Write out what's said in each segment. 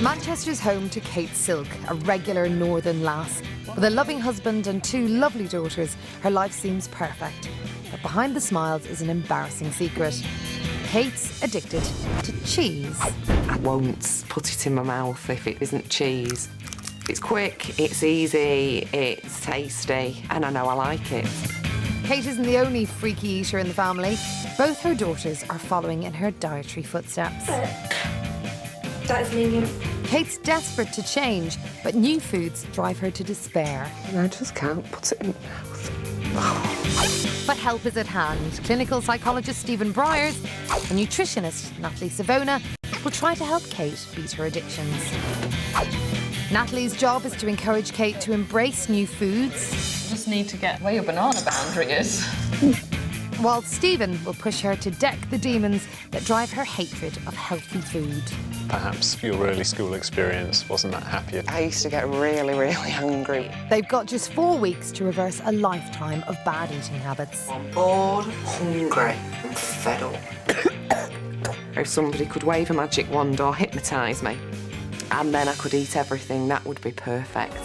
Manchester's home to Kate Silk, a regular northern lass. With a loving husband and 2 lovely daughters, her life seems perfect. But behind the smiles is an embarrassing secret. Kate's addicted to cheese. I won't put it in my mouth if it isn't cheese. It's quick, it's easy, it's tasty, and I know I like it. Kate isn't the only freaky eater in the family. Both her daughters are following in her dietary footsteps. That is medium. Kate's desperate to change, but new foods drive her to despair. I just can't put it in my mouth. But help is at hand. Clinical psychologist Stephen Briers and nutritionist Natalie Savona will try to help Kate beat her addictions. Natalie's job is to encourage Kate to embrace new foods. You just need to get where your banana boundary is. While Stephen will push her to deck the demons that drive her hatred of healthy food. Perhaps your early school experience wasn't that happy. I used to get really, really hungry. They've got just 4 weeks to reverse a lifetime of bad eating habits. I'm bored, hungry, and fed up. If somebody could wave a magic wand or hypnotise me, and then I could eat everything, that would be perfect.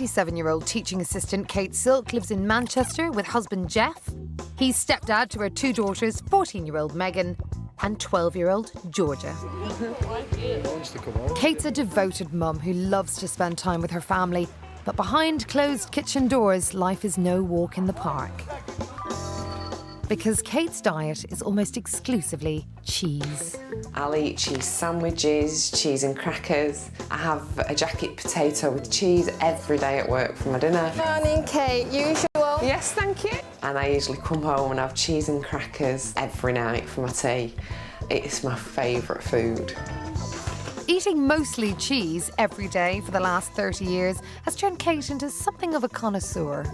Seven-year-old teaching assistant Kate Silk lives in Manchester with husband Jeff. He's stepdad to her 2 daughters, 14-year-old Megan and 12-year-old Georgia. Kate's a devoted mum who loves to spend time with her family, but behind closed kitchen doors, life is no walk in the park. Because Kate's diet is almost exclusively cheese. I'll eat cheese sandwiches, cheese and crackers. I have a jacket potato with cheese every day at work for my dinner. Morning, Kate. Usual. Yes, thank you. And I usually come home and have cheese and crackers every night for my tea. It's my favourite food. Eating mostly cheese every day for the last 30 years has turned Kate into something of a connoisseur.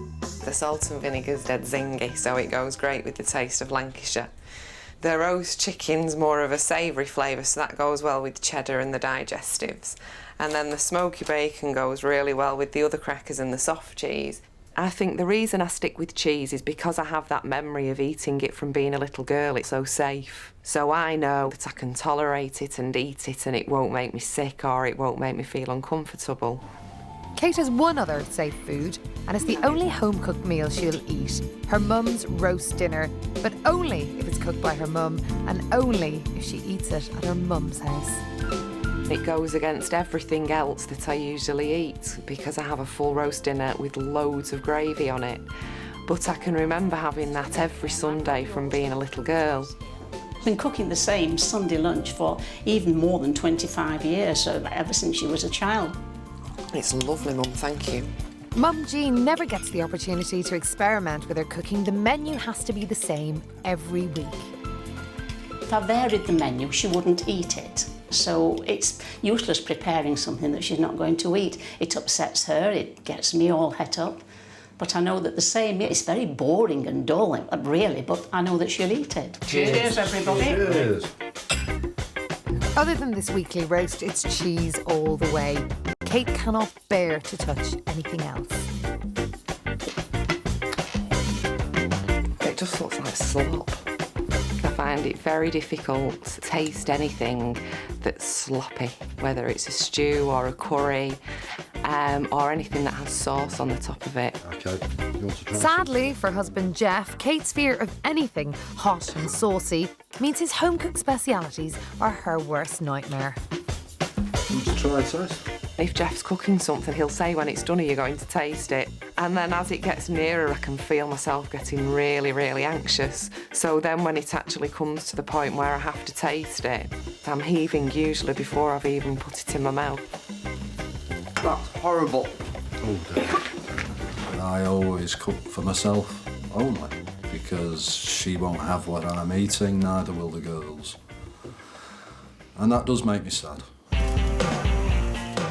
The salt and vinegar's dead zingy, so it goes great with the taste of Lancashire. The roast chicken's more of a savoury flavour, so that goes well with cheddar and the digestives. And then the smoky bacon goes really well with the other crackers and the soft cheese. I think the reason I stick with cheese is because I have that memory of eating it from being a little girl. It's so safe. So I know that I can tolerate it and eat it and it won't make me sick or it won't make me feel uncomfortable. Kate has one other safe food, and it's the only home-cooked meal she'll eat. Her mum's roast dinner, but only if it's cooked by her mum and only if she eats it at her mum's house. It goes against everything else that I usually eat because I have a full roast dinner with loads of gravy on it. But I can remember having that every Sunday from being a little girl. I've been cooking the same Sunday lunch for even more than 25 years, so ever since she was a child. It's lovely, Mum, thank you. Mum Jean never gets the opportunity to experiment with her cooking. The menu has to be the same every week. If I varied the menu, she wouldn't eat it. So it's useless preparing something that she's not going to eat. It upsets her, it gets me all het up. But I know that the same, it's very boring and dull, really, but I know that she'll eat it. Cheers, everybody. Cheers. Other than this weekly roast, it's cheese all the way. Kate cannot bear to touch anything else. It just looks like slop. I find it very difficult to taste anything that's sloppy, whether it's a stew or a curry, or anything that has sauce on the top of it. Okay, you want to try? Sadly for husband Jeff, Kate's fear of anything hot and saucy means his home-cooked specialities are her worst nightmare. You want to try it, Sis? If Jeff's cooking something, he'll say when it's done, are you going to taste it? And then as it gets nearer, I can feel myself getting really, really anxious. So then when it actually comes to the point where I have to taste it, I'm heaving usually before I've even put it in my mouth. That's horrible. Oh dear. I always cook for myself only because she won't have what I'm eating, neither will the girls. And that does make me sad.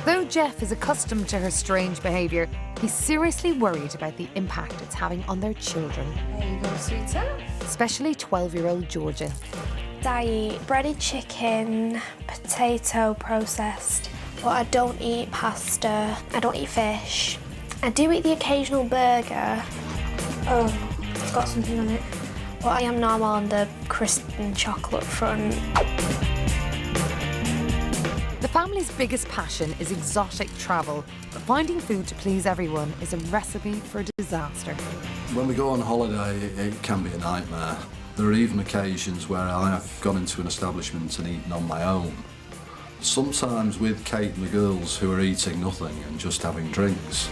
Though Jeff is accustomed to her strange behaviour, he's seriously worried about the impact it's having on their children. There you go, sweetheart. Especially 12-year-old Georgia. I eat breaded chicken, potato processed, but I don't eat pasta. I don't eat fish. I do eat the occasional burger. Oh, it's got something on it. But I am normal on the crisp and chocolate front. The family's biggest passion is exotic travel, but finding food to please everyone is a recipe for disaster. When we go on holiday, it can be a nightmare. There are even occasions where I have gone into an establishment and eaten on my own. Sometimes with Kate and the girls who are eating nothing and just having drinks.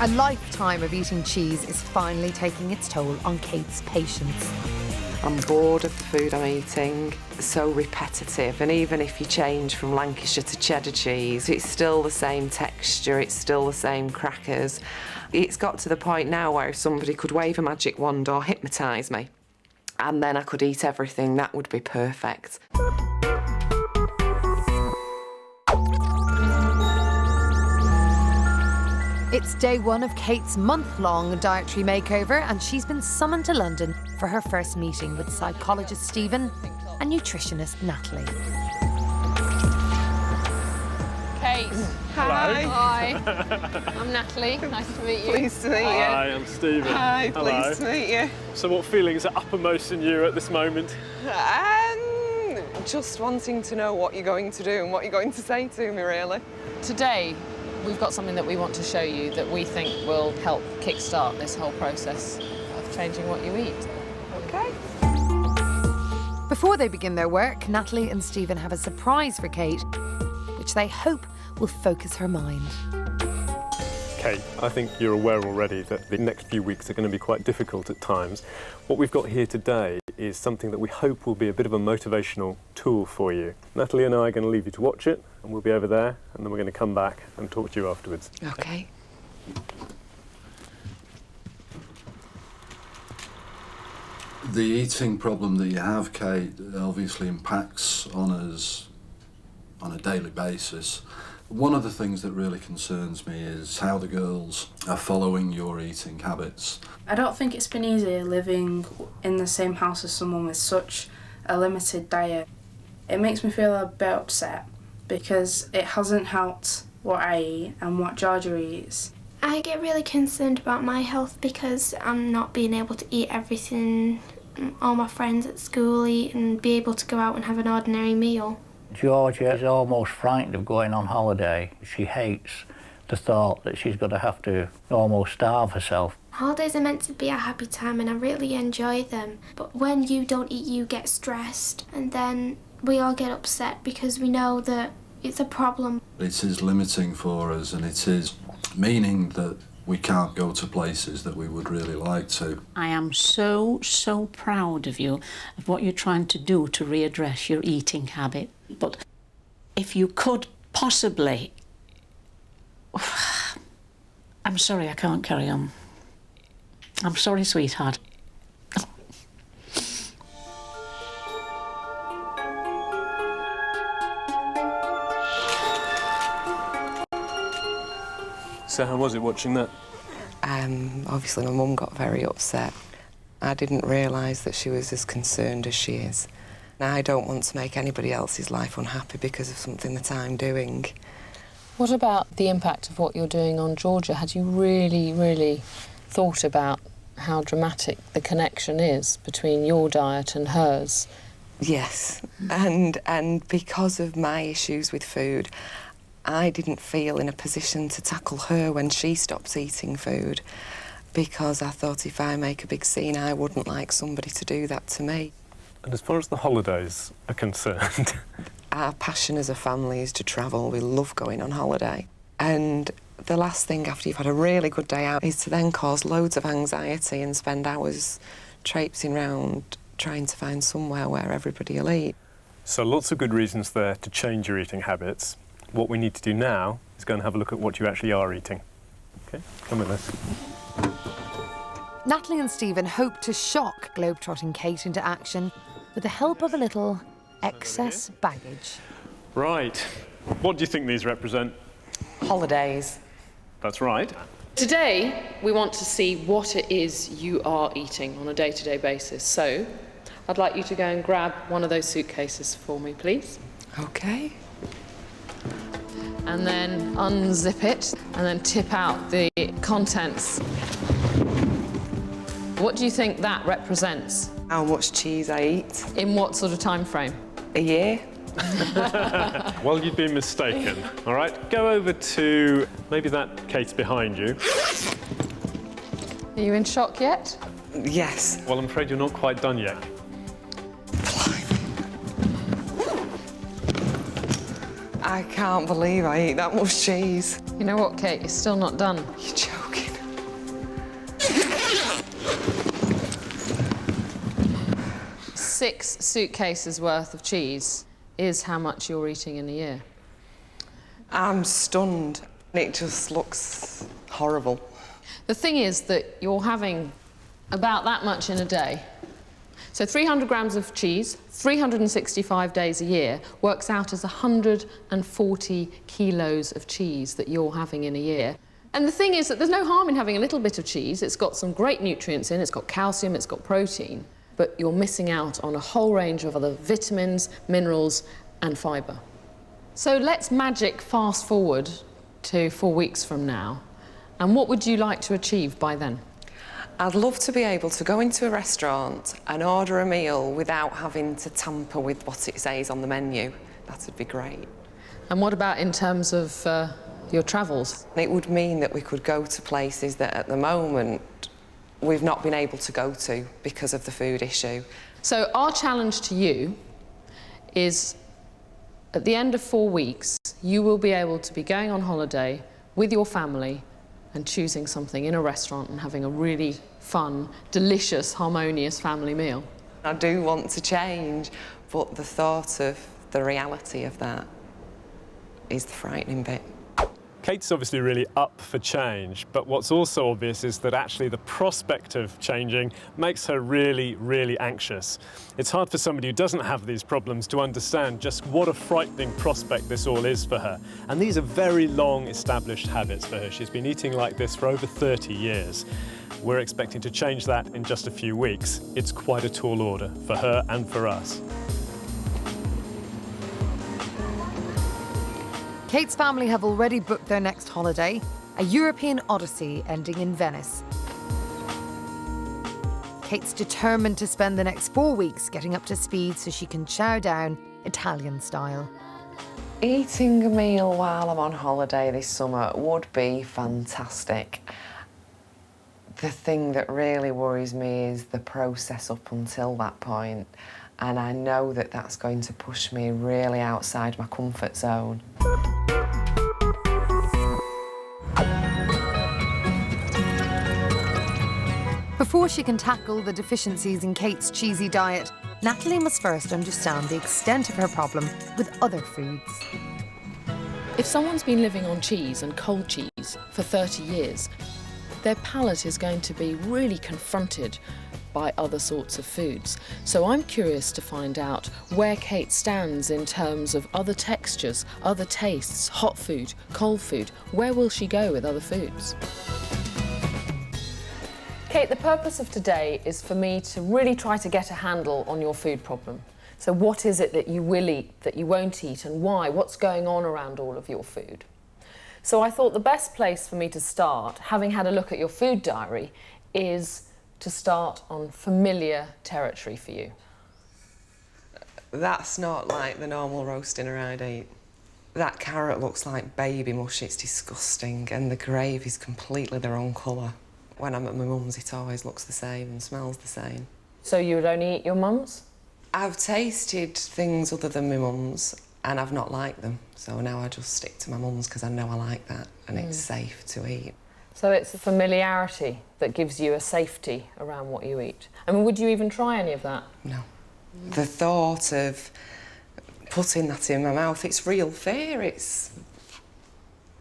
A lifetime of eating cheese is finally taking its toll on Kate's patience. I'm bored of the food I'm eating. It's so repetitive, and even if you change from Lancashire to cheddar cheese, it's still the same texture, it's still the same crackers. It's got to the point now where if somebody could wave a magic wand or hypnotise me, and then I could eat everything, that would be perfect. It's day one of Kate's month-long dietary makeover, and she's been summoned to London for her first meeting with psychologist Stephen and nutritionist Natalie. Kate. Hi. Hi. I'm Natalie. Nice to meet you. Pleased to meet you. Hi, I'm Stephen. Hi, Hello. pleased to meet you. So what feelings are uppermost in you at this moment? Just wanting to know what you're going to do and what you're going to say to me, really. Today, we've got something that we want to show you that we think will help kickstart this whole process of changing what you eat. Okay. Before they begin their work, Natalie and Stephen have a surprise for Kate, which they hope will focus her mind. Kate, I think you're aware already that the next few weeks are going to be quite difficult at times. What we've got here today is something that we hope will be a bit of a motivational tool for you. Natalie and I are going to leave you to watch it, and we'll be over there, and then we're going to come back and talk to you afterwards. Okay. The eating problem that you have, Kate, obviously impacts on us on a daily basis. One of the things that really concerns me is how the girls are following your eating habits. I don't think it's been easy living in the same house as someone with such a limited diet. It makes me feel a bit upset because it hasn't helped what I eat and what Georgia eats. I get really concerned about my health because I'm not being able to eat everything all my friends at school eat and be able to go out and have an ordinary meal. Georgia is almost frightened of going on holiday. She hates the thought that she's going to have to almost starve herself. Holidays are meant to be a happy time and I really enjoy them. But when you don't eat, you get stressed and then we all get upset because we know that it's a problem. It is limiting for us and it is meaning that we can't go to places that we would really like to. I am so proud of you, of what you're trying to do to readdress your eating habit. But if you could possibly... I'm sorry, I can't carry on. I'm sorry, sweetheart. So how was it watching that? Obviously my mum got very upset. I didn't realise that she was as concerned as she is. I don't want to make anybody else's life unhappy because of something that I'm doing. What about the impact of what you're doing on Georgia? Had you really thought about how dramatic the connection is between your diet and hers? Yes, and because of my issues with food, I didn't feel in a position to tackle her when she stops eating food because I thought if I make a big scene, I wouldn't like somebody to do that to me. And as far as the holidays are concerned... Our passion as a family is to travel. We love going on holiday. And the last thing after you've had a really good day out is to then cause loads of anxiety and spend hours traipsing around trying to find somewhere where everybody will eat. So lots of good reasons there to change your eating habits. What we need to do now is go and have a look at what you actually are eating. OK, come with us. Natalie and Stephen hope to shock globetrotting Kate into action with the help of a little excess baggage. Right. What do you think these represent? Holidays. That's right. Today, we want to see what it is you are eating on a day-to-day basis. So, I'd like you to go and grab one of those suitcases for me, please. OK. and then unzip it, and then tip out the contents. What do you think that represents? How much cheese I eat. In what sort of time frame? A year. Well, you'd been mistaken, all right? Go over to maybe that case behind you. Are you in shock yet? Yes. Well, I'm afraid you're not quite done yet. I can't believe I eat that much cheese. You know what, Kate? You're still not done. You're joking. 6 suitcases worth of cheese is how much you're eating in a year. I'm stunned. It just looks horrible. The thing is that you're having about that much in a day. So 300 grams of cheese, 365 days a year, works out as 140 kilos of cheese that you're having in a year. And the thing is that there's no harm in having a little bit of cheese. It's got some great nutrients in, it's got calcium, it's got protein, but you're missing out on a whole range of other vitamins, minerals, and fibre. So let's magic fast forward to 4 weeks from now. And what would you like to achieve by then? I'd love to be able to go into a restaurant and order a meal without having to tamper with what it says on the menu. That would be great. And what about in terms of your travels? It would mean that we could go to places that at the moment we've not been able to go to because of the food issue. So our challenge to you is at the end of 4 weeks, you will be able to be going on holiday with your family and choosing something in a restaurant and having a really fun, delicious, harmonious family meal. I do want to change, but the thought of the reality of that is the frightening bit. Kate's obviously really up for change, but what's also obvious is that actually the prospect of changing makes her really, really anxious. It's hard for somebody who doesn't have these problems to understand just what a frightening prospect this all is for her. And these are very long established habits for her. She's been eating like this for over 30 years. We're expecting to change that in just a few weeks. It's quite a tall order for her and for us. Kate's family have already booked their next holiday, a European odyssey ending in Venice. Kate's determined to spend the next 4 weeks getting up to speed so she can chow down Italian style. Eating a meal while I'm on holiday this summer would be fantastic. The thing that really worries me is the process up until that point, and I know that that's going to push me really outside my comfort zone. Before she can tackle the deficiencies in Kate's cheesy diet, Natalie must first understand the extent of her problem with other foods. If someone's been living on cheese and cold cheese for 30 years, their palate is going to be really confronted by other sorts of foods. So I'm curious to find out where Kate stands in terms of other textures, other tastes, hot food, cold food. Where will she go with other foods? Kate, the purpose of today is for me to really try to get a handle on your food problem. So what is it that you will eat, that you won't eat, and why? What's going on around all of your food? So I thought the best place for me to start, having had a look at your food diary, is to start on familiar territory for you. That's not like the normal roast dinner I'd eat. That carrot looks like baby mush, it's disgusting, and the gravy's completely the wrong colour. When I'm at my mum's, it always looks the same and smells the same. So you would only eat your mum's? I've tasted things other than my mum's and I've not liked them. So now I just stick to my mum's because I know I like that and it's safe to eat. So it's a familiarity that gives you a safety around what you eat. I mean, would you even try any of that? No. The thought of putting that in my mouth, it's real fear,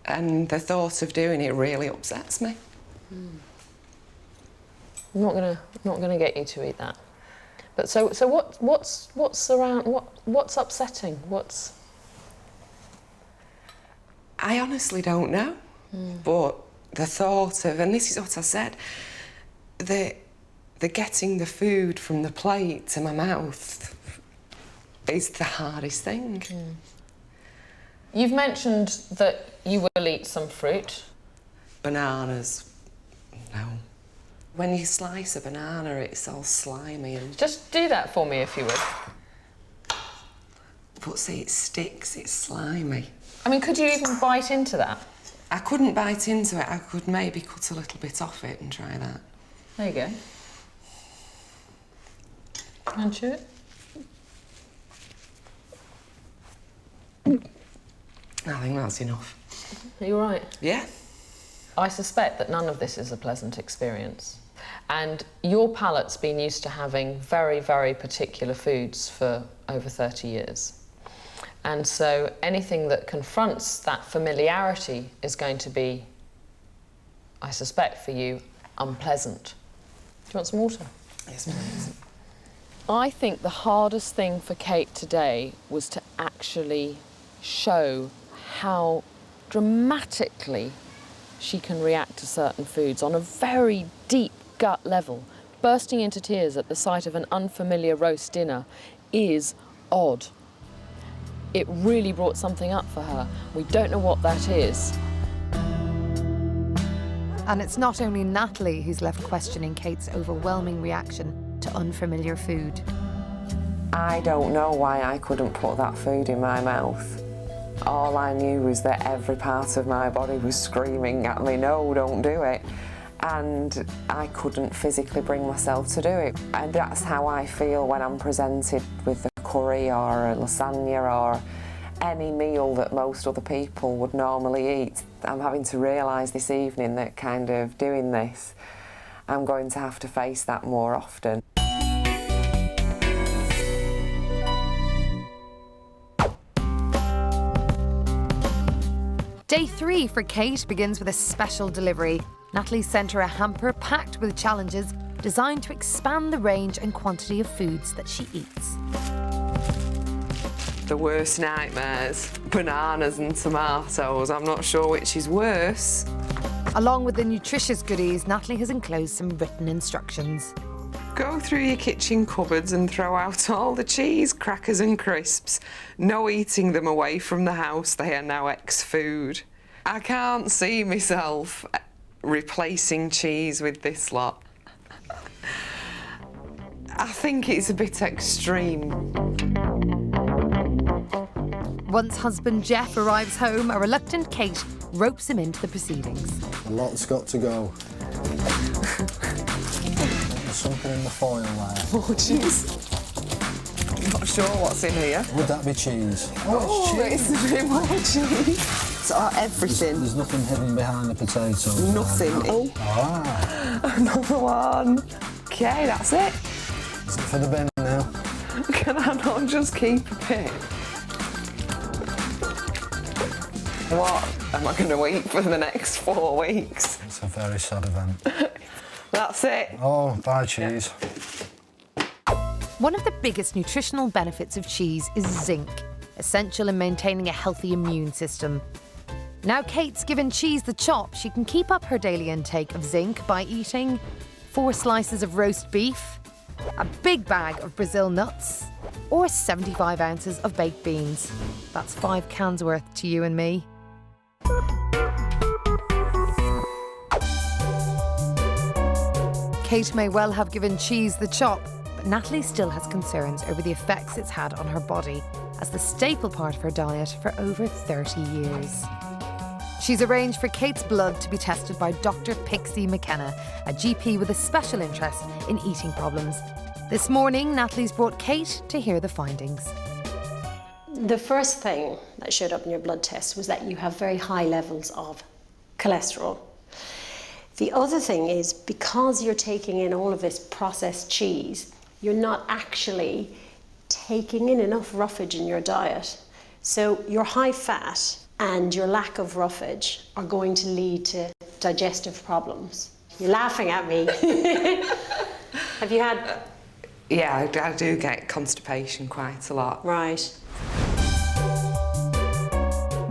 and the thought of doing it really upsets me. I'm not gonna get you to eat that. But so what's around? What's upsetting? I honestly don't know. But the thought of, and this is what I said, the getting the food from the plate to my mouth is the hardest thing. You've mentioned that you will eat some fruit. Bananas, no. When you slice a banana, it's all slimy and... Just do that for me, if you would. But see, it sticks, it's slimy. I mean, could you even bite into that? I couldn't bite into it. I could maybe cut a little bit off it and try that. There you go. And chew it. I think that's enough. Are you all right? Yeah. I suspect that none of this is a pleasant experience. And your palate's been used to having very, very particular foods for over 30 years. And so anything that confronts that familiarity is going to be, I suspect for you, unpleasant. Do you want some water? Yes, please. I think the hardest thing for Kate today was to actually show how dramatically she can react to certain foods on a very deep gut level. Bursting into tears at the sight of an unfamiliar roast dinner is odd. It really brought something up for her. We don't know what that is. And it's not only Natalie who's left questioning Kate's overwhelming reaction to unfamiliar food. I don't know why I couldn't put that food in my mouth. All I knew was that every part of my body was screaming at me, no, don't do it. And I couldn't physically bring myself to do it. And that's how I feel when I'm presented with a curry or a lasagna or any meal that most other people would normally eat. I'm having to realise this evening that kind of doing this, I'm going to have to face that more often. Day 3 for Kate begins with a special delivery. Natalie sent her a hamper packed with challenges designed to expand the range and quantity of foods that she eats. The worst nightmares, bananas and tomatoes. I'm not sure which is worse. Along with the nutritious goodies, Natalie has enclosed some written instructions. Go through your kitchen cupboards and throw out all the cheese, crackers and crisps. No eating them away from the house, they are now ex-food. I can't see myself replacing cheese with this lot. I think it's a bit extreme. Once husband Jeff arrives home, a reluctant Kate ropes him into the proceedings. A lot's got to go. There's something in the foil there. Oh, cheese. I'm not sure what's in here. Would that be cheese? Oh, it's a bit more cheese. So everything. There's nothing hidden behind the potatoes. Nothing. Oh. Ah. Another one. Okay, that's it. Is it for the bin now? Can I not just keep a bit? What am I going to eat for the next 4 weeks? It's a very sad event. That's it. Oh, bye cheese. One of the biggest nutritional benefits of cheese is zinc, essential in maintaining a healthy immune system. Now Kate's given cheese the chop, she can keep up her daily intake of zinc by eating 4 slices of roast beef, a big bag of Brazil nuts, or 75 ounces of baked beans. That's 5 cans worth to you and me. Kate may well have given cheese the chop, but Natalie still has concerns over the effects it's had on her body as the staple part of her diet for over 30 years. She's arranged for Kate's blood to be tested by Dr. Pixie McKenna, a GP with a special interest in eating problems. This morning, Natalie's brought Kate to hear the findings. The first thing that showed up in your blood test was that you have very high levels of cholesterol. The other thing is, because you're taking in all of this processed cheese, you're not actually taking in enough roughage in your diet. So your high fat and your lack of roughage are going to lead to digestive problems. You're laughing at me. Have you had... Yeah, I do get constipation quite a lot. Right.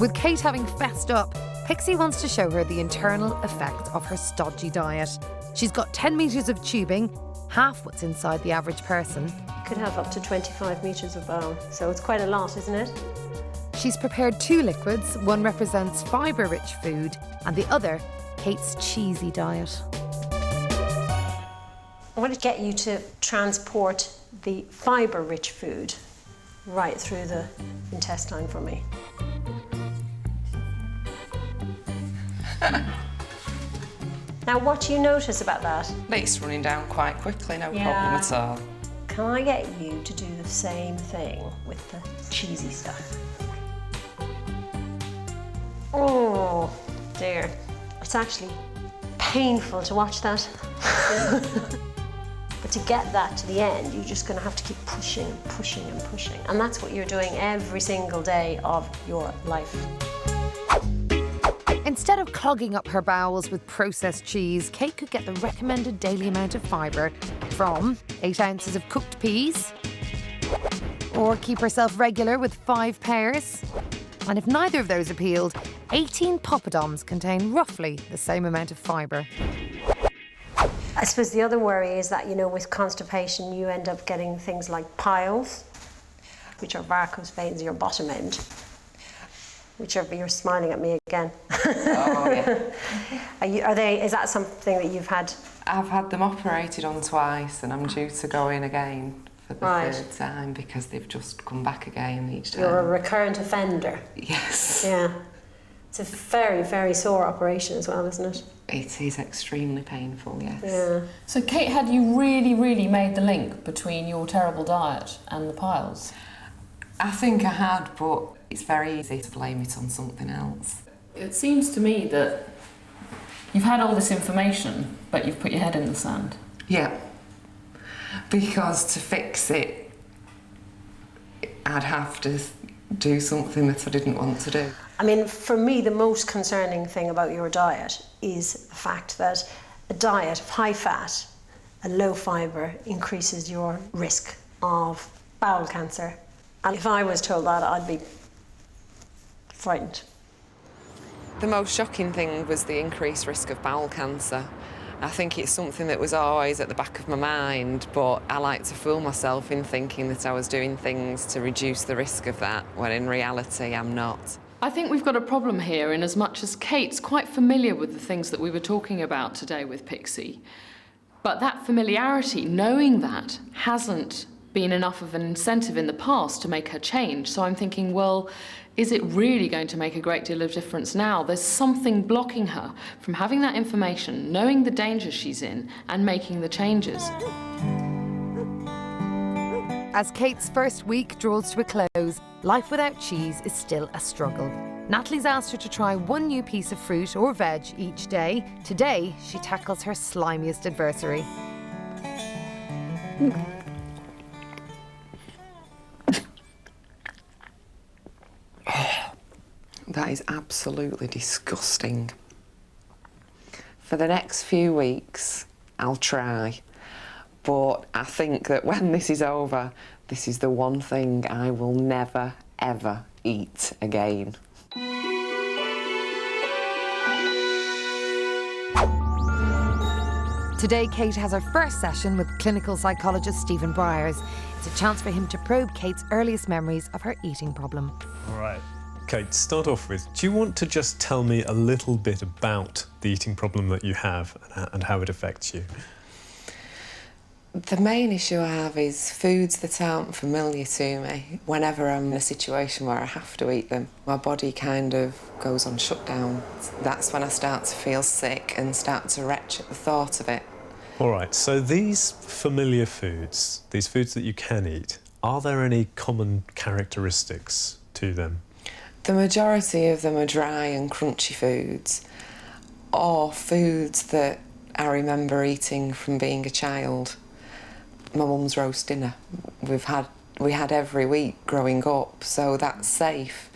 With Kate having fessed up, Pixie wants to show her the internal effects of her stodgy diet. She's got 10 metres of tubing, half what's inside the average person. Could have up to 25 metres of bone, so it's quite a lot, isn't it? She's prepared 2 liquids. One represents fibre-rich food and the other, Kate's cheesy diet. I want to get you to transport the fibre-rich food right through the intestine for me. Now, what do you notice about that? It's running down quite quickly, no Yeah. problem at all. Can I get you to do the same thing with the cheesy stuff? Oh, dear. It's actually painful to watch that. But to get that to the end, you're just going to have to keep pushing and pushing and pushing. And that's what you're doing every single day of your life. Instead of clogging up her bowels with processed cheese, Kate could get the recommended daily amount of fibre from 8 ounces of cooked peas, or keep herself regular with 5 pears. And if neither of those appealed, 18 poppadoms contain roughly the same amount of fibre. I suppose the other worry is that, you know, with constipation, you end up getting things like piles, which are varicose veins in your bottom end. You're smiling at me again. Oh, yeah. Is that something that you've had? I've had them operated on twice and I'm due to go in again for the third time because they've just come back again each time. You're a recurrent offender. Yes. Yeah. It's a very, very sore operation as well, isn't it? It is extremely painful, yes. Yeah. So, Kate, had you really, really made the link between your terrible diet and the piles? I think I had, but it's very easy to blame it on something else. It seems to me that you've had all this information, but you've put your head in the sand. Yeah. Because to fix it, I'd have to do something that I didn't want to do. I mean, for me, the most concerning thing about your diet is the fact that a diet of high fat and low fibre increases your risk of bowel cancer. And if I was told that, I'd be frightened. The most shocking thing was the increased risk of bowel cancer. I think it's something that was always at the back of my mind, but I like to fool myself in thinking that I was doing things to reduce the risk of that, when in reality I'm not. I think we've got a problem here in as much as Kate's quite familiar with the things that we were talking about today with Pixie. But that familiarity, knowing that, hasn't been enough of an incentive in the past to make her change. So I'm thinking, well, is it really going to make a great deal of difference now? There's something blocking her from having that information, knowing the danger she's in, and making the changes. As Kate's first week draws to a close, life without cheese is still a struggle. Natalie's asked her to try one new piece of fruit or veg each day. Today, she tackles her slimiest adversary. That is absolutely disgusting. For the next few weeks, I'll try. But I think that when this is over, this is the one thing I will never, ever eat again. Today, Kate has her first session with clinical psychologist Stephen Briers. It's a chance for him to probe Kate's earliest memories of her eating problem. All right. Kate, to start off with, do you want to just tell me a little bit about the eating problem that you have and how it affects you? The main issue I have is foods that aren't familiar to me. Whenever I'm in a situation where I have to eat them, my body kind of goes on shutdown. That's when I start to feel sick and start to retch at the thought of it. All right, so these familiar foods, these foods that you can eat, are there any common characteristics to them? The majority of them are dry and crunchy foods, or foods that I remember eating from being a child. My mum's roast dinner. We had every week growing up, so that's safe.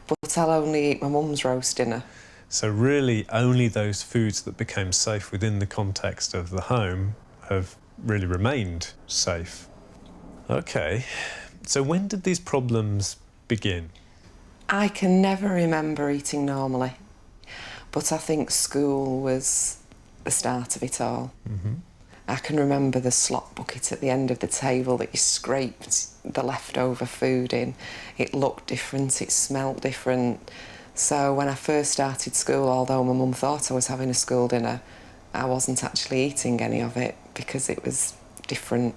But I'll only eat my mum's roast dinner. So really only those foods that became safe within the context of the home have really remained safe. Okay, so when did these problems begin? I can never remember eating normally, but I think school was the start of it all. Mm-hmm. I can remember the slop bucket at the end of the table that you scraped the leftover food in. It looked different, it smelled different. So when I first started school, although my mum thought I was having a school dinner, I wasn't actually eating any of it because it was different.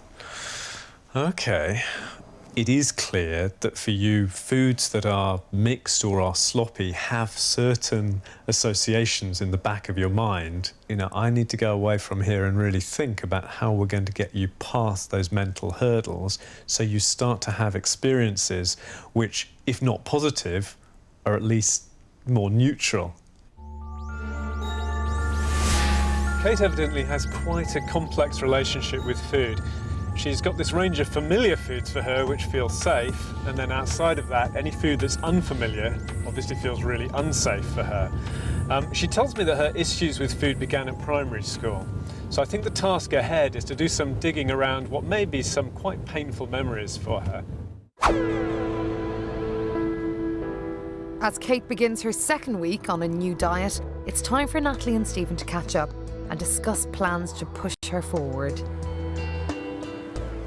OK. It is clear that for you, foods that are mixed or are sloppy have certain associations in the back of your mind. You know, I need to go away from here and really think about how we're going to get you past those mental hurdles so you start to have experiences which, if not positive, are at least more neutral. Kate evidently has quite a complex relationship with food. She's got this range of familiar foods for her which feel safe, and then outside of that, any food that's unfamiliar obviously feels really unsafe for her. She tells me that her issues with food began at primary school. So I think the task ahead is to do some digging around what may be some quite painful memories for her. As Kate begins her second week on a new diet, it's time for Natalie and Stephen to catch up and discuss plans to push her forward.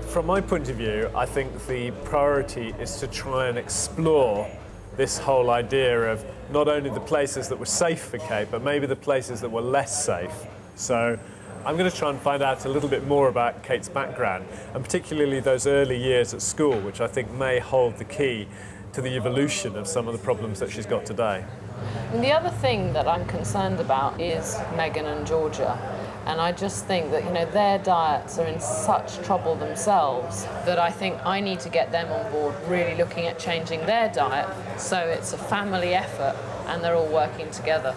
From my point of view, I think the priority is to try and explore this whole idea of not only the places that were safe for Kate, but maybe the places that were less safe. So I'm going to try and find out a little bit more about Kate's background, and particularly those early years at school, which I think may hold the key to the evolution of some of the problems that she's got today. And the other thing that I'm concerned about is Megan and Georgia. And I just think that, you know, their diets are in such trouble themselves that I think I need to get them on board, really looking at changing their diet so it's a family effort and they're all working together.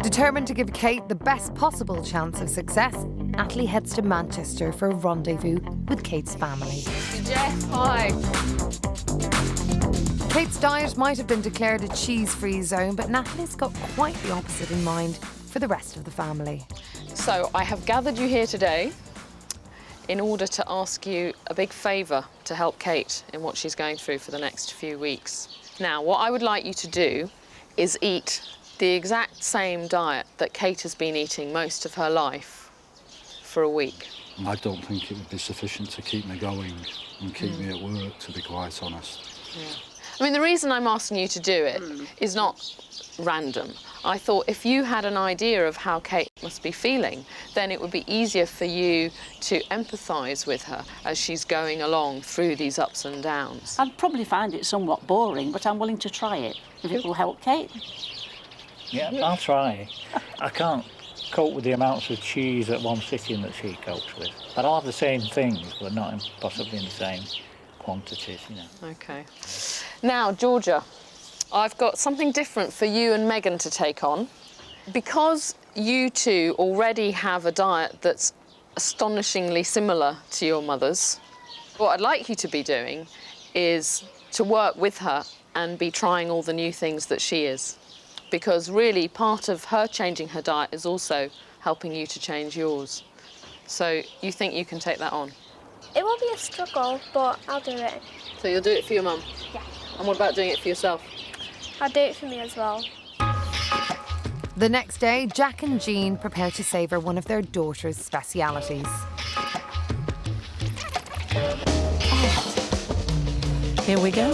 Determined to give Kate the best possible chance of success, Natalie heads to Manchester for a rendezvous with Kate's family. Jeff, hi. Kate's diet might have been declared a cheese-free zone, but Natalie's got quite the opposite in mind for the rest of the family. So I have gathered you here today in order to ask you a big favour to help Kate in what she's going through for the next few weeks. Now, what I would like you to do is eat the exact same diet that Kate has been eating most of her life for a week. I don't think it would be sufficient to keep me going and keep me at work, to be quite honest. Yeah. I mean, the reason I'm asking you to do it is not random. I thought if you had an idea of how Kate must be feeling, then it would be easier for you to empathise with her as she's going along through these ups and downs. I'd probably find it somewhat boring, but I'm willing to try it, if it will help Kate. Yeah, I'll try. I can't cope with the amounts of cheese at one sitting that she copes with. But I'll have the same things, but not possibly in the same quantities, you know. OK. Now, Georgia, I've got something different for you and Megan to take on. Because you two already have a diet that's astonishingly similar to your mother's, what I'd like you to be doing is to work with her and be trying all the new things that she is. Because really, part of her changing her diet is also helping you to change yours. So you think you can take that on? It will be a struggle, but I'll do it. So you'll do it for your mum? Yeah. And what about doing it for yourself? I'll do it for me as well. The next day, Jack and Jean prepare to savour one of their daughter's specialities. Here we go.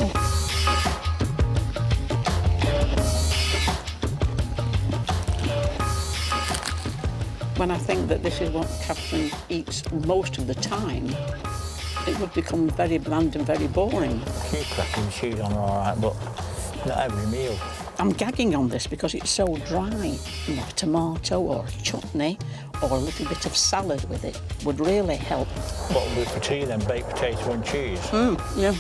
When I think that this is what Catherine eats most of the time, it would become very bland and very boring. Keep cracking cheese on all right, but not every meal. I'm gagging on this because it's so dry. You know, a tomato or a chutney or a little bit of salad with it would really help. What would be for tea then? Baked potato and cheese? Yeah.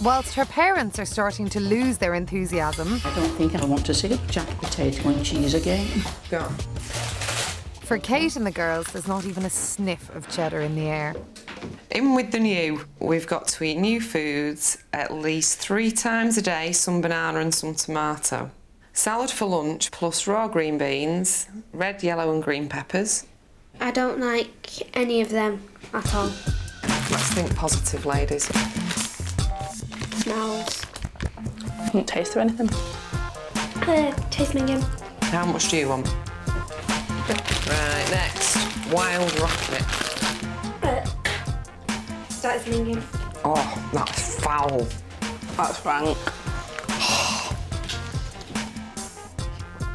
Whilst her parents are starting to lose their enthusiasm, I don't think I want to see jack potato and cheese again. Go. for Kate and the girls, there's not even a sniff of cheddar in the air. In with the new, we've got to eat new foods at least 3 times a day, some banana and some tomato. Salad for lunch plus raw green beans, red, yellow and green peppers. I don't like any of them at all. Let's think positive, ladies. Smells. Won't taste or anything. Taste minging. How much do you want? Right, next. Wild rocket. That is minging. Oh, that's foul. That's rank.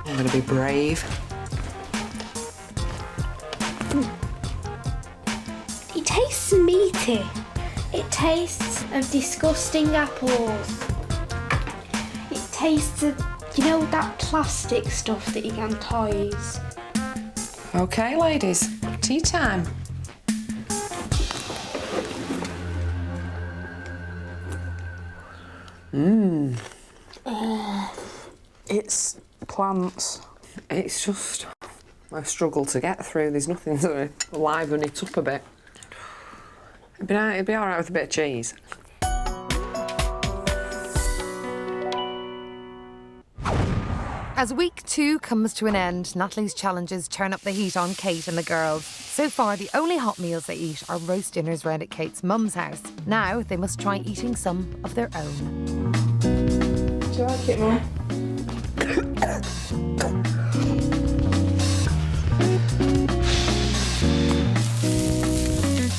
I'm going to be brave. It tastes meaty. It tastes of disgusting apples. It tastes of, you know, that plastic stuff that you get on toys. OK, ladies, tea time. It's plants. It's just a struggle to get through. There's nothing to liven it up a bit. It'd be all right with a bit of cheese. As week 2 comes to an end, Natalie's challenges turn up the heat on Kate and the girls. So far, the only hot meals they eat are roast dinners round at Kate's mum's house. Now, they must try eating some of their own. Do you like it, Mum?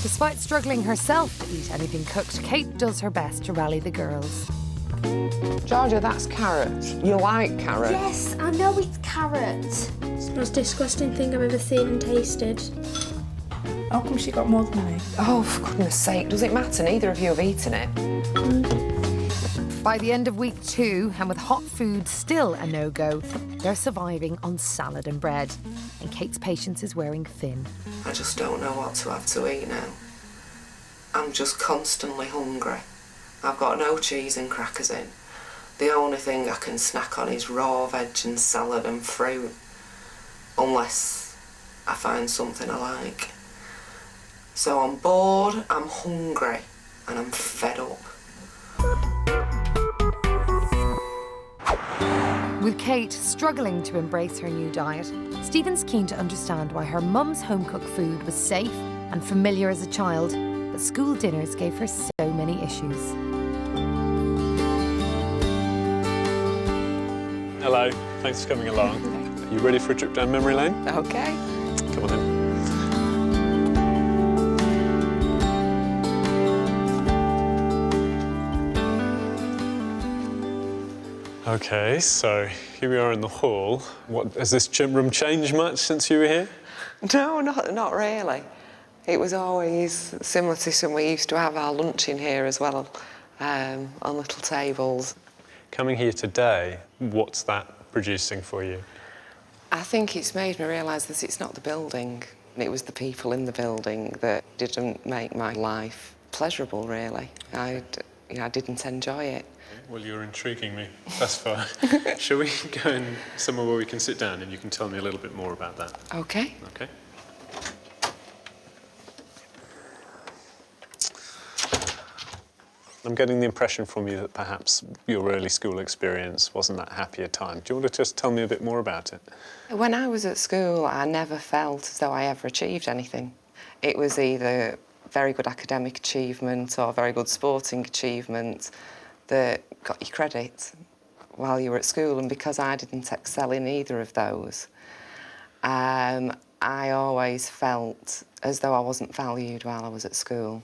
Despite struggling herself to eat anything cooked, Kate does her best to rally the girls. Georgia, that's carrots. You like carrots? Yes, I know it's carrot. It's the most disgusting thing I've ever seen and tasted. How come she got more than me? Oh, for goodness sake, does it matter? Neither of you have eaten it. By the end of week 2, and with hot food still a no-go, they're surviving on salad and bread. And Kate's patience is wearing thin. I just don't know what to have to eat now. I'm just constantly hungry. I've got no cheese and crackers in. The only thing I can snack on is raw veg and salad and fruit. Unless I find something I like. So I'm bored, I'm hungry, and I'm fed up. With Kate struggling to embrace her new diet, Stephen's keen to understand why her mum's home-cooked food was safe and familiar as a child, but school dinners gave her so many issues. Hello, thanks for coming along. Are you ready for a trip down memory lane? OK. Come on in. OK, so here we are in the hall. Has this room changed much since you were here? No, not really. It was always similar to some. We used to have our lunch in here as well, on little tables. Coming here today, what's that producing for you? I think it's made me realise that it's not the building. It was the people in the building that didn't make my life pleasurable, really. I didn't enjoy it. Well, you're intriguing me thus far. Shall we go in somewhere where we can sit down and you can tell me a little bit more about that? OK. OK. I'm getting the impression from you that perhaps your early school experience wasn't that happy a time. Do you want to just tell me a bit more about it? When I was at school, I never felt as though I ever achieved anything. It was either very good academic achievement or very good sporting achievement that got you credit while you were at school, and because I didn't excel in either of those, I always felt as though I wasn't valued while I was at school.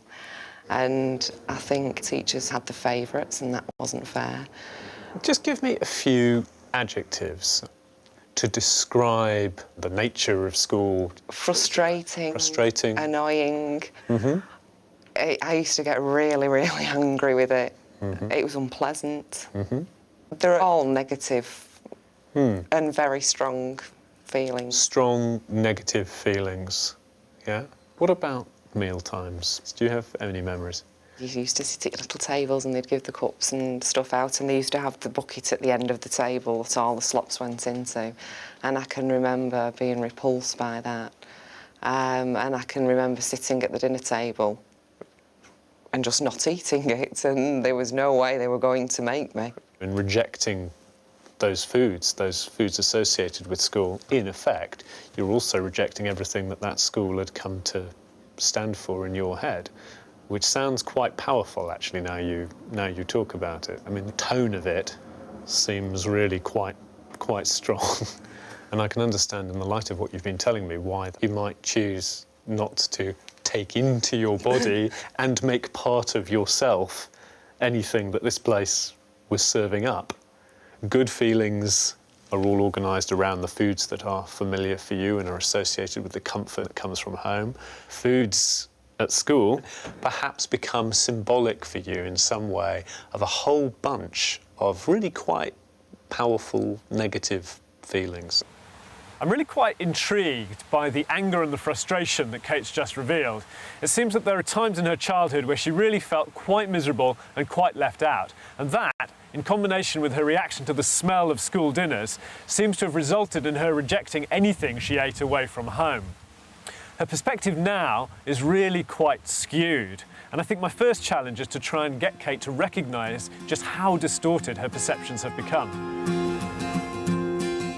And I think teachers had the favourites, and that wasn't fair. Just give me a few adjectives to describe the nature of school. Frustrating. Frustrating. Annoying. I used to get really, really angry with it. It was unpleasant. They're all negative and very strong feelings. Strong negative feelings, yeah? What about meal times? Do you have any memories? You used to sit at little tables and they'd give the cups and stuff out, and they used to have the bucket at the end of the table that all the slops went into. And I can remember being repulsed by that. And I can remember sitting at the dinner table and just not eating it, and there was no way they were going to make me. And rejecting those foods associated with school, in effect, you're also rejecting everything that school had come to stand for in your head, which sounds quite powerful, actually, now you talk about it. I mean, the tone of it seems really quite quite strong. And I can understand, in the light of what you've been telling me, why you might choose not to take into your body and make part of yourself anything that this place was serving up. Good feelings are all organised around the foods that are familiar for you and are associated with the comfort that comes from home. Foods at school perhaps become symbolic for you in some way of a whole bunch of really quite powerful negative feelings. I'm really quite intrigued by the anger and the frustration that Kate's just revealed. It seems that there are times in her childhood where she really felt quite miserable and quite left out. And that, in combination with her reaction to the smell of school dinners, seems to have resulted in her rejecting anything she ate away from home. Her perspective now is really quite skewed. And I think my first challenge is to try and get Kate to recognise just how distorted her perceptions have become.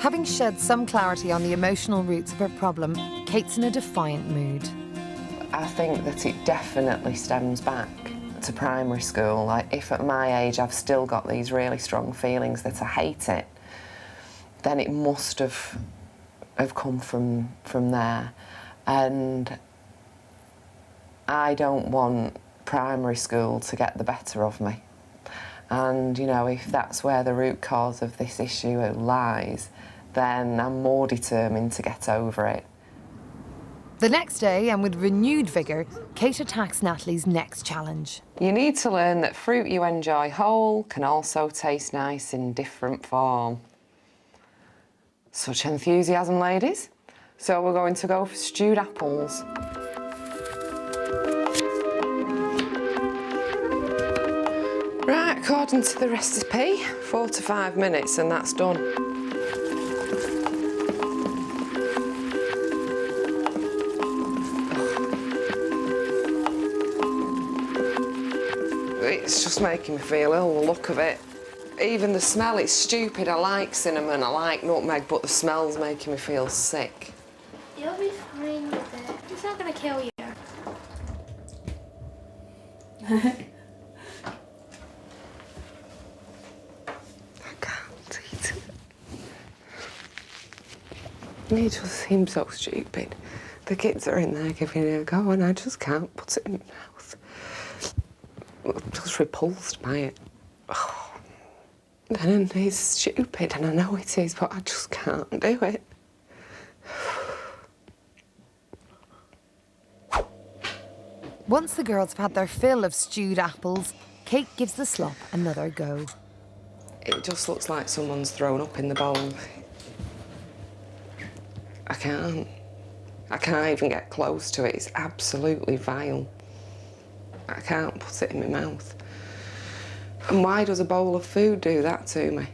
Having shed some clarity on the emotional roots of her problem, Kate's in a defiant mood. I think that it definitely stems back to primary school. Like, if at my age I've still got these really strong feelings that I hate it, then it must have come from there. And I don't want primary school to get the better of me. And, you know, if that's where the root cause of this issue lies, then I'm more determined to get over it. The next day, and with renewed vigour, Kate attacks Natalie's next challenge. You need to learn that fruit you enjoy whole can also taste nice in different form. Such enthusiasm, ladies. So we're going to go for stewed apples. Right, according to the recipe, 4 to 5 minutes and that's done. It's just making me feel ill, the look of it. Even the smell, it's stupid. I like cinnamon, I like nutmeg, but the smell's making me feel sick. You'll be fine with it. It's not gonna kill you. I can't eat it. It just seems so stupid. The kids are in there giving it a go and I just can't put it in my mouth. I'm just repulsed by it. Oh. And it's stupid, and I know it is, but I just can't do it. Once the girls have had their fill of stewed apples, Kate gives the slop another go. It just looks like someone's thrown up in the bowl. I can't even get close to it. It's absolutely vile. I can't put it in my mouth. And why does a bowl of food do that to me?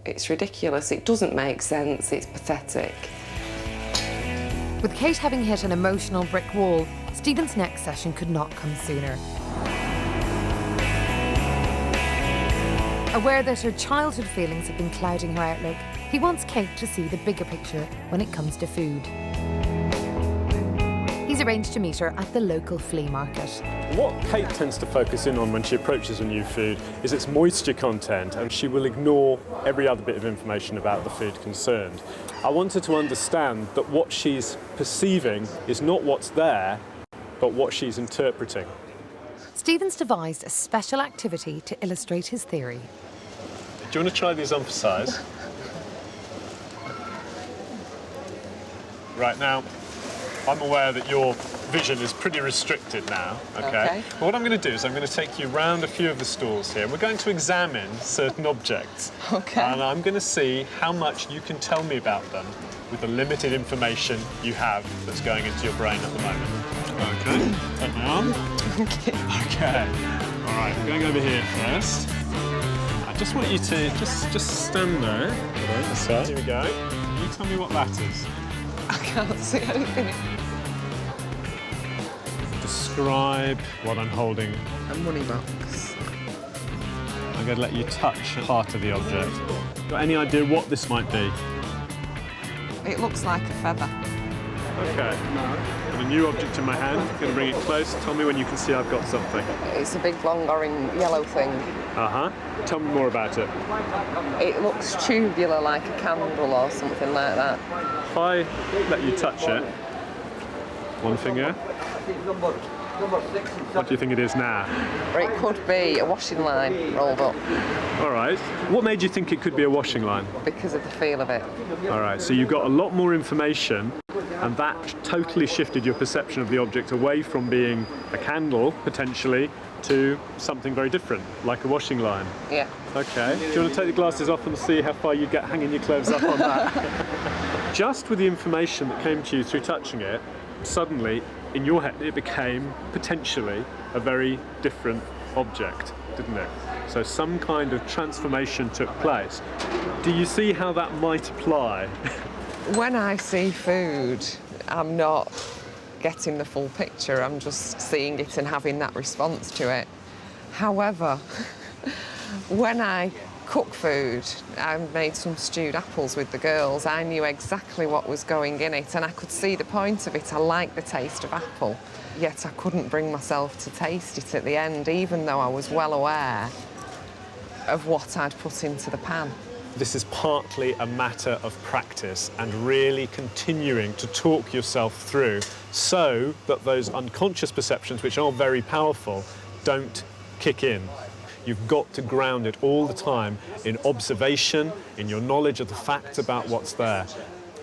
It's ridiculous. It doesn't make sense. It's pathetic. With Kate having hit an emotional brick wall, Stephen's next session could not come sooner. Aware that her childhood feelings have been clouding her outlook, he wants Kate to see the bigger picture when it comes to food. He's arranged to meet her at the local flea market. What Kate tends to focus in on when she approaches a new food is its moisture content, and she will ignore every other bit of information about the food concerned. I want her to understand that what she's perceiving is not what's there, but what she's interpreting. Stephen's devised a special activity to illustrate his theory. Do you want to try these on for size? Right, now, I'm aware that your vision is pretty restricted now, okay? But what I'm going to do is I'm going to take you round a few of the stalls here. We're going to examine certain objects. Okay. And I'm going to see how much you can tell me about them with the limited information you have that's going into your brain at the moment. Okay, turn me on. Okay. All right, I'm going over here first. I just want you to just stand there. Right, here we go. You tell me what that is. I can't see anything. Describe what I'm holding. A money box. I'm going to let you touch part of the object. Got any idea what this might be? It looks like a feather. Okay. Got a new object in my hand. I'm going to bring it close. Tell me when you can see I've got something. It's a big, long, orange, yellow thing. Uh-huh. Tell me more about it. It looks tubular like a candle or something like that. If I let you touch it, one finger, what do you think it is now? Or it could be a washing line rolled up. All right. What made you think it could be a washing line? Because of the feel of it. All right, so you got a lot more information, and that totally shifted your perception of the object away from being a candle, potentially, to something very different, like a washing line. Yeah. Okay. Do you want to take the glasses off and see how far you get hanging your clothes up on that? Just with the information that came to you through touching it, suddenly, in your head, it became potentially a very different object, didn't it? So some kind of transformation took place. Do you see how that might apply? When I see food, I'm not getting the full picture. I'm just seeing it and having that response to it. However, when I cook food, I made some stewed apples with the girls. I knew exactly what was going in it and I could see the point of it. I like the taste of apple, yet I couldn't bring myself to taste it at the end, even though I was well aware of what I'd put into the pan. This is partly a matter of practice and really continuing to talk yourself through so that those unconscious perceptions, which are very powerful, don't kick in. You've got to ground it all the time in observation, in your knowledge of the facts about what's there.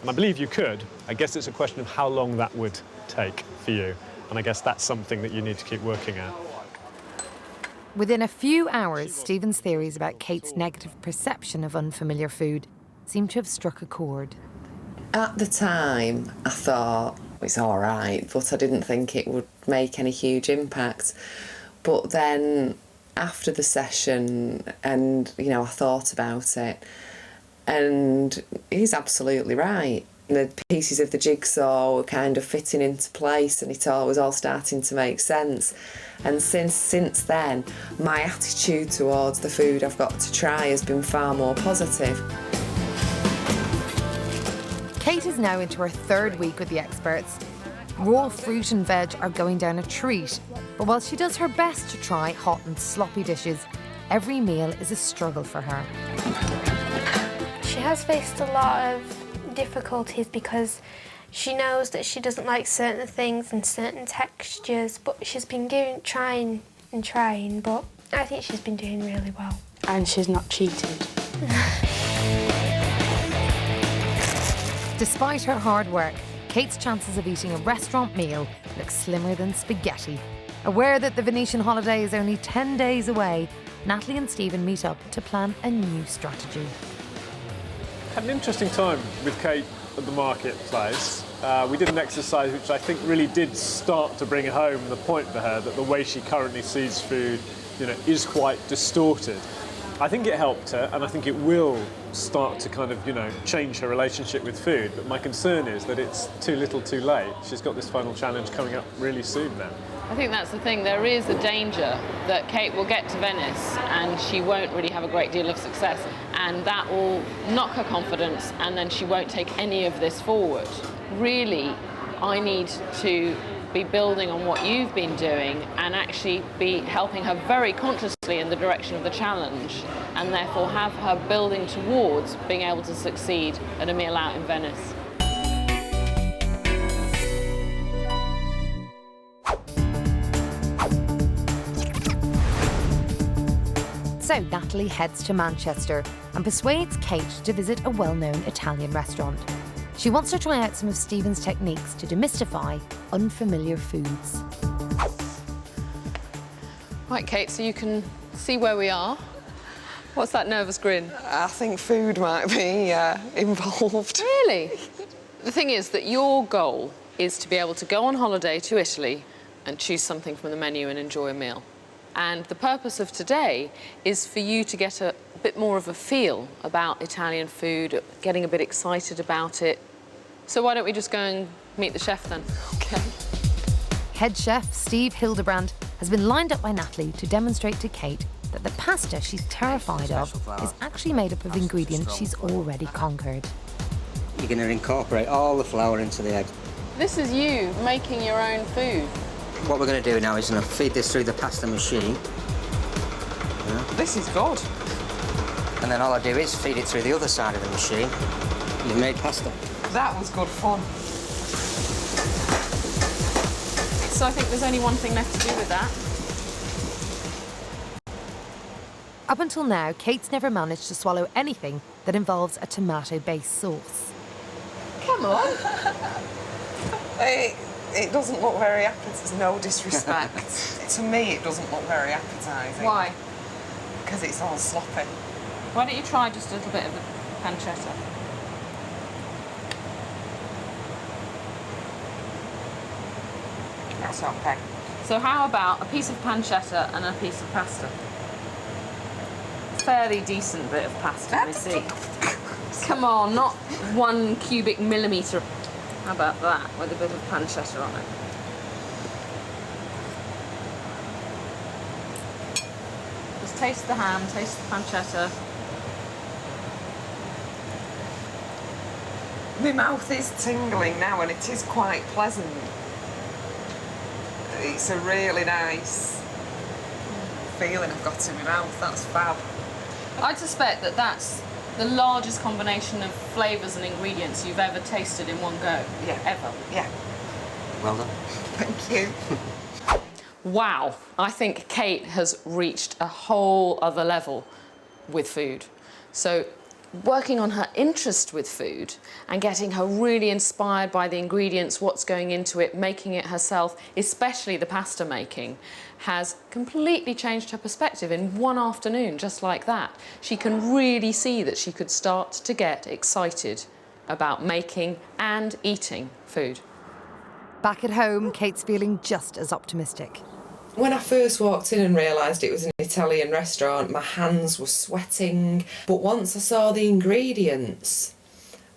And I believe you could. I guess it's a question of how long that would take for you. And I guess that's something that you need to keep working at. Within a few hours, Stephen's theories about Kate's negative perception of unfamiliar food seem to have struck a chord. At the time, I thought it's all right, but I didn't think it would make any huge impact. But then after the session, and, you know, I thought about it, and he's absolutely right. The pieces of the jigsaw were kind of fitting into place and it all was all starting to make sense. And since then, my attitude towards the food I've got to try has been far more positive. Kate is now into her third week with the experts. Raw fruit and veg are going down a treat, but while she does her best to try hot and sloppy dishes, every meal is a struggle for her. She has faced a lot of difficulties because she knows that she doesn't like certain things and certain textures, but she's been trying, but I think she's been doing really well. And she's not cheated. Despite her hard work, Kate's chances of eating a restaurant meal look slimmer than spaghetti. Aware that the Venetian holiday is only 10 days away, Natalie and Stephen meet up to plan a new strategy. Had an interesting time with Kate at the marketplace. We did an exercise which I think really did start to bring home the point for her that the way she currently sees food, you know, is quite distorted. I think it helped her, and I think it will start to kind of, you know, change her relationship with food. But my concern is that it's too little too late. She's got this final challenge coming up really soon now. I think that's the thing. There is a danger that Kate will get to Venice and she won't really have a great deal of success, and that will knock her confidence and then she won't take any of this forward. Really, I need to be building on what you've been doing and actually be helping her very consciously in the direction of the challenge, and therefore have her building towards being able to succeed at a meal out in Venice. So Natalie heads to Manchester and persuades Kate to visit a well-known Italian restaurant. She wants to try out some of Stephen's techniques to demystify unfamiliar foods. Right, Kate, so you can see where we are. What's that nervous grin? I think food might be involved. Really? The thing is that your goal is to be able to go on holiday to Italy and choose something from the menu and enjoy a meal. And the purpose of today is for you to get a bit more of a feel about Italian food, getting a bit excited about it. So why don't we just go and meet the chef then? Okay. Head chef Steve Hildebrand has been lined up by Natalie to demonstrate to Kate that the pasta she's terrified of is actually made up of ingredients she's already conquered. You're going to incorporate all the flour into the egg. This is you making your own food. What we're going to do now is going to feed this through the pasta machine. This is good. And then all I do is feed it through the other side of the machine. You've made pasta. That was good fun. So I think there's only one thing left to do with that. Up until now, Kate's never managed to swallow anything that involves a tomato-based sauce. Come on. It doesn't look very appetizing. No disrespect. To me, it doesn't look very appetizing. Why? Because it's all sloppy. Why don't you try just a little bit of the pancetta? That's okay. So how about a piece of pancetta and a piece of pasta? Fairly decent bit of pasta, let me see. Come on, not 1 cubic millimetre. How about that, with a bit of pancetta on it? Just taste the ham, taste the pancetta. My mouth is tingling now and it is quite pleasant. It's a really nice feeling I've got in my mouth, that's fab. I'd suspect that that's the largest combination of flavours and ingredients you've ever tasted in one go. Yeah. Ever. Yeah. Well done. Thank you. Wow, I think Kate has reached a whole other level with food. So working on her interest with food and getting her really inspired by the ingredients, what's going into it, making it herself, especially the pasta making, has completely changed her perspective in one afternoon, just like that. She can really see that she could start to get excited about making and eating food. Back at home, Kate's feeling just as optimistic. When I first walked in and realised it was an Italian restaurant, my hands were sweating. But once I saw the ingredients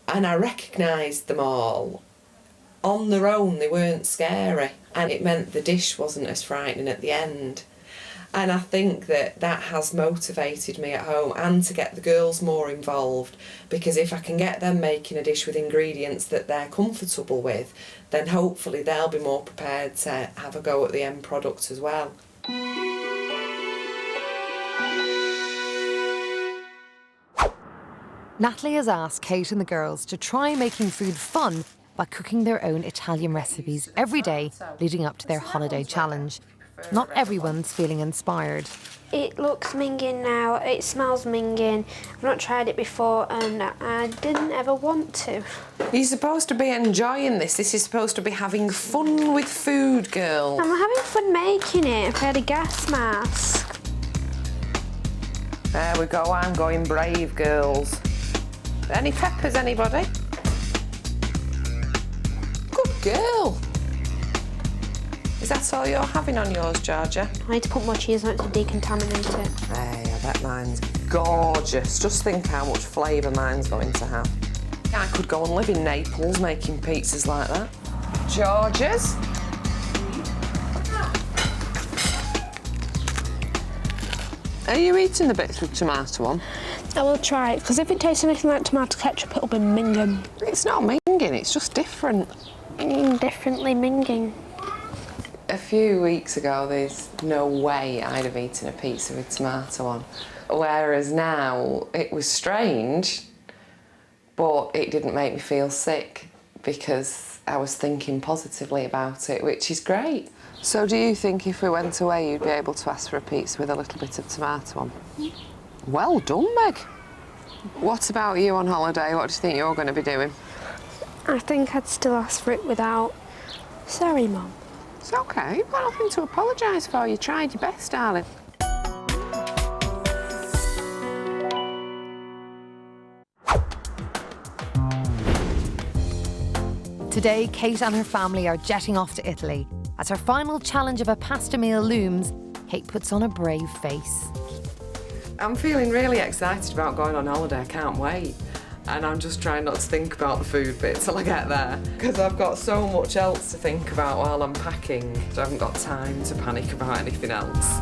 and I recognised them all, on their own they weren't scary. And it meant the dish wasn't as frightening at the end. And I think that that has motivated me at home and to get the girls more involved, because if I can get them making a dish with ingredients that they're comfortable with, then hopefully they'll be more prepared to have a go at the end product as well. Natalie has asked Kate and the girls to try making food fun by cooking their own Italian recipes every day leading up to their holiday challenge. Not everyone's feeling inspired. It looks minging now, it smells minging. I've not tried it before and I didn't ever want to. You're supposed to be enjoying this. This is supposed to be having fun with food, girl. I'm having fun making it. I've had a gas mask. There we go, I'm going brave, girls. Any peppers, anybody? Good girl. Is that all you're having on yours, Georgia? I need to put more cheese on it to decontaminate it. Hey, I bet mine's gorgeous. Just think how much flavour mine's going to have. I could go and live in Naples making pizzas like that. George's? Are you eating the bits with tomato on? I will try it, because if it tastes anything like tomato ketchup, it'll be minging. It's not minging, it's just different. Differently minging. A few weeks ago, there's no way I'd have eaten a pizza with tomato on. Whereas now, it was strange, but it didn't make me feel sick because I was thinking positively about it, which is great. So do you think if we went away, you'd be able to ask for a pizza with a little bit of tomato on? Well done, Meg. What about you on holiday? What do you think you're going to be doing? I think I'd still ask for it without. Sorry, Mum. It's okay, you've got nothing to apologise for. You tried your best, darling. Today, Kate and her family are jetting off to Italy. As her final challenge of a pasta meal looms, Kate puts on a brave face. I'm feeling really excited about going on holiday. I can't wait. And I'm just trying not to think about the food bit till I get there, because I've got so much else to think about while I'm packing. I haven't got time to panic about anything else.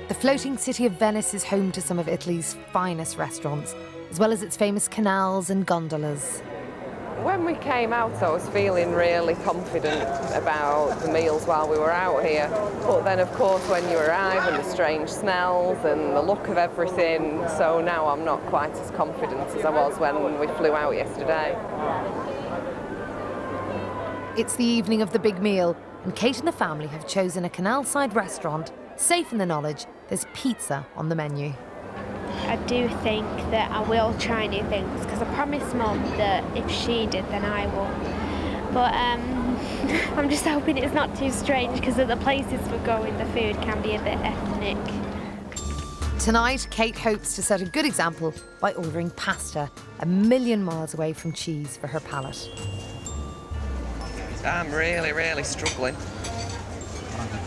The floating city of Venice is home to some of Italy's finest restaurants, as well as its famous canals and gondolas. When we came out, I was feeling really confident about the meals while we were out here. But then, of course, when you arrive and the strange smells and the look of everything, so now I'm not quite as confident as I was when we flew out yesterday. It's the evening of the big meal, and Kate and the family have chosen a canal-side restaurant, safe in the knowledge there's pizza on the menu. I do think that I will try new things because I promised Mum that if she did, then I will. But I'm just hoping it's not too strange because at the places we're going, the food can be a bit ethnic. Tonight, Kate hopes to set a good example by ordering pasta, a million miles away from cheese for her palate. I'm really struggling.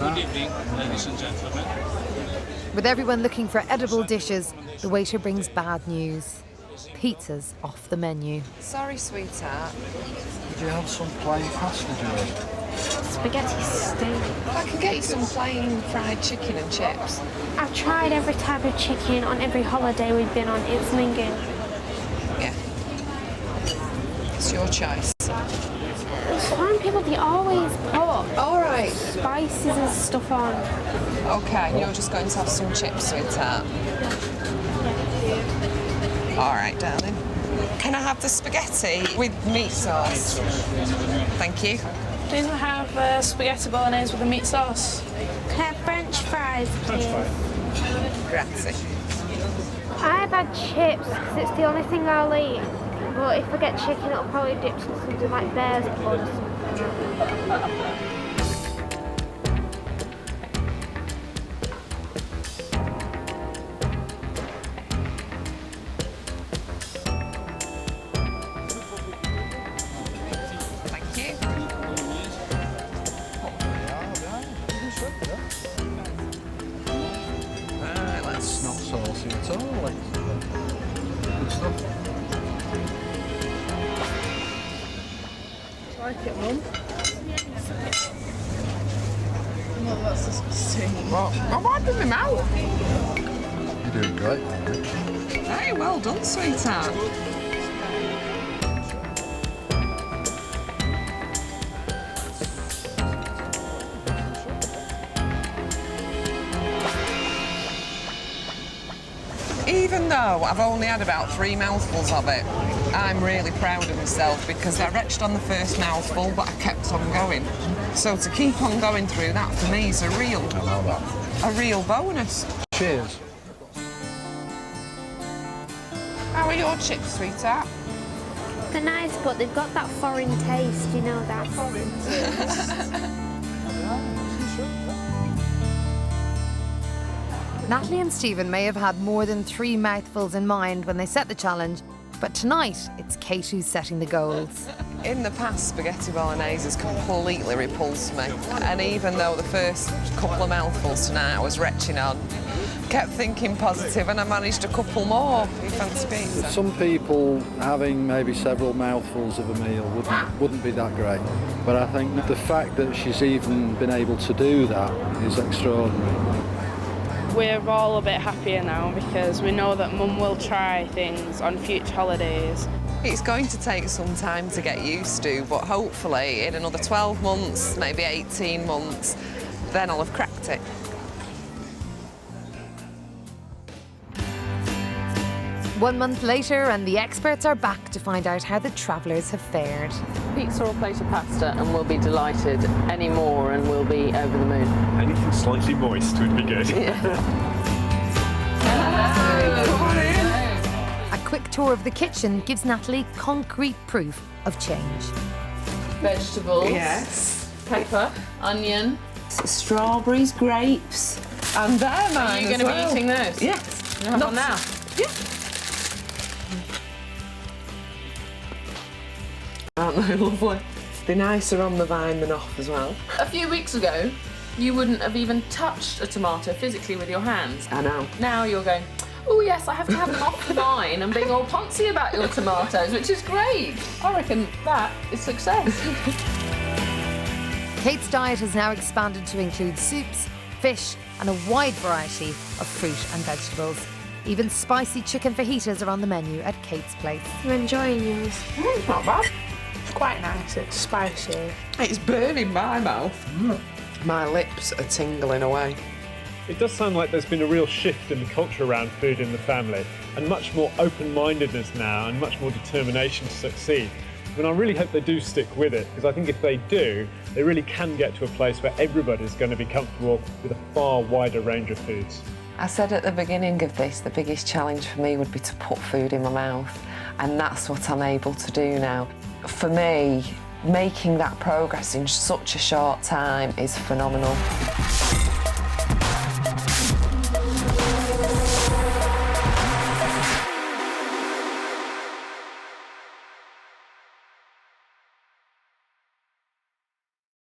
Good evening, ladies and gentlemen. With everyone looking for edible dishes, the waiter brings bad news. Pizza's off the menu. Sorry, sweetheart. Could you have some plain pasta, Julie? Spaghetti steak. I can get you some plain fried chicken and chips. I've tried every type of chicken on every holiday we've been on. It's minging. Yeah. It's your choice. Foreign people, they always put Alright. spices and stuff on. Okay, you're just going to have some chips, sweetheart. Alright, darling. Can I have the spaghetti with meat sauce? Thank you. Please have spaghetti bolognese with a meat sauce. Can I have French fries, please? Grazie. I've had chips because it's the only thing I'll eat. But if I get chicken, it'll probably dip in something like bear's blood or something. It's not saucy at all. Good stuff. Like it, Mum? No, that's disgusting. What? I'm wiping my mouth. You're doing great. Very well done, sweetheart. Even though I've only had about 3 mouthfuls of it, I'm really proud of myself because I retched on the first mouthful, but I kept on going. So to keep on going through that for me is a real bonus. Cheers. How are your chips, sweetheart? They're nice, but they've got that foreign taste, you know that. Foreign taste. Natalie and Stephen may have had more than 3 mouthfuls in mind when they set the challenge, but tonight it's Kate who's setting the goals. In the past, spaghetti bolognese has completely repulsed me. And even though the first couple of mouthfuls tonight I was retching on, kept thinking positive and I managed a couple more. You fancy pizza? Some people having maybe several mouthfuls of a meal wouldn't be that great. But I think the fact that she's even been able to do that is extraordinary. We're all a bit happier now because we know that Mum will try things on future holidays. It's going to take some time to get used to, but hopefully in another 12 months, maybe 18 months, then I'll have cracked it. One month later, and the experts are back to find out how the travellers have fared. Pizza or plate of pasta and we'll be delighted. Any more and we'll be over the moon. Anything slightly moist would be good. A quick tour of the kitchen gives Natalie concrete proof of change. Vegetables. Yes. Pepper. Onion. Strawberries, grapes. And they're mine. Are you going to be eating those? Yes. You have one now? Yeah. Aren't they lovely? They're nicer on the vine than off as well. A few weeks ago, you wouldn't have even touched a tomato physically with your hands. I know. Now you're going, oh yes, I have to have them off the vine and being all poncy about your tomatoes, which is great. I reckon that is success. Kate's diet has now expanded to include soups, fish, and a wide variety of fruit and vegetables. Even spicy chicken fajitas are on the menu at Kate's place. I'm enjoying yours. It's not bad. It's quite nice, it's spicy. It's burning my mouth. My lips are tingling away. It does sound like there's been a real shift in the culture around food in the family, and much more open-mindedness now and much more determination to succeed. And I really hope they do stick with it, because I think if they do, they really can get to a place where everybody's going to be comfortable with a far wider range of foods. I said at the beginning of this, the biggest challenge for me would be to put food in my mouth, and that's what I'm able to do now. For me, making that progress in such a short time is phenomenal.